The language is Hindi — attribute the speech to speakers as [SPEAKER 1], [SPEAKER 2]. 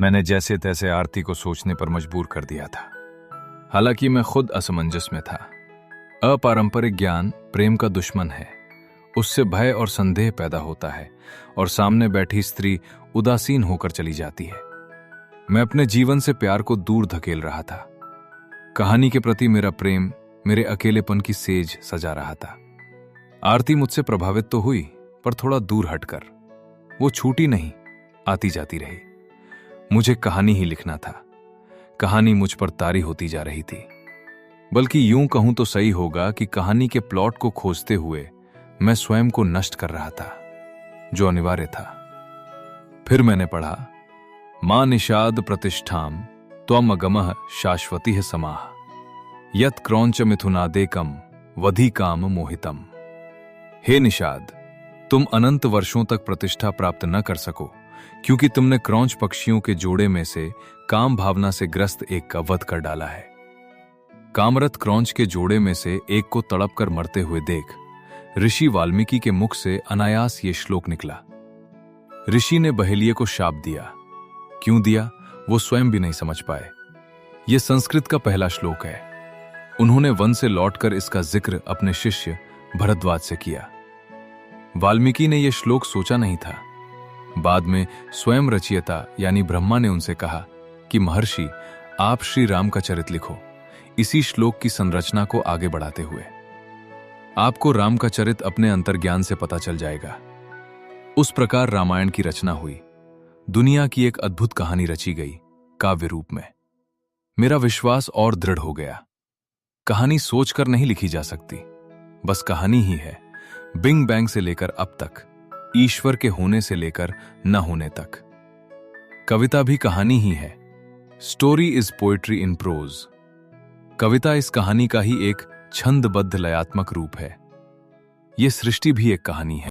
[SPEAKER 1] मैंने जैसे तैसे आरती को सोचने पर मजबूर कर दिया था। हालांकि मैं खुद असमंजस में था। अपारंपरिक ज्ञान प्रेम का दुश्मन है। उससे भय और संदेह पैदा होता है और सामने बैठी स्त्री उदासीन होकर चली जाती है। मैं अपने जीवन से प्यार को दूर धकेल रहा था। कहानी के प्रति मेरा प्रेम मेरे अकेलेपन की सेज सजा रहा था। आरती मुझसे प्रभावित तो हुई, पर थोड़ा दूर हटकर। वो छूटी नहीं, आती जाती रही। मुझे कहानी ही लिखना था। कहानी मुझ पर तारी होती जा रही थी। बल्कि यूं कहूं तो सही होगा कि कहानी के प्लॉट को खोजते हुए मैं स्वयं को नष्ट कर रहा था, जो अनिवार्य था। फिर मैंने पढ़ा, मां निषाद प्रतिष्ठाम त्वम अगमः शाश्वती समाह यत क्रौंच मिथुनादेकम वधि काम मोहितम। हे निषाद, तुम अनंत वर्षों तक प्रतिष्ठा प्राप्त न कर सको, क्योंकि तुमने क्रौंच पक्षियों के जोड़े में से काम भावना से ग्रस्त एक का वध कर डाला है। कामरत क्रौंच के जोड़े में से एक को तड़प कर मरते हुए देख ऋषि वाल्मीकि के मुख से अनायास ये श्लोक निकला। ऋषि ने बहेलिये को शाप दिया। क्यों दिया, वो स्वयं भी नहीं समझ पाए। ये संस्कृत का पहला श्लोक है। उन्होंने वन से लौटकर इसका जिक्र अपने शिष्य भरद्वाज से किया। वाल्मीकि ने यह श्लोक सोचा नहीं था। बाद में स्वयं रचयिता यानी ब्रह्मा ने उनसे कहा कि महर्षि, आप श्री राम का चरित लिखो, इसी श्लोक की संरचना को आगे बढ़ाते हुए। आपको राम का चरित अपने अंतर्ज्ञान से पता चल जाएगा। उस प्रकार रामायण की रचना हुई। दुनिया की एक अद्भुत कहानी रची गई काव्य रूप में। मेरा विश्वास और दृढ़ हो गया। कहानी सोचकर नहीं लिखी जा सकती, बस कहानी ही है, बिंग बैंग से लेकर अब तक, ईश्वर के होने से लेकर न होने तक। कविता भी कहानी ही है। Story is poetry in prose. कविता इस कहानी का ही एक छंदबद्ध लयात्मक रूप है। यह सृष्टि भी एक कहानी है।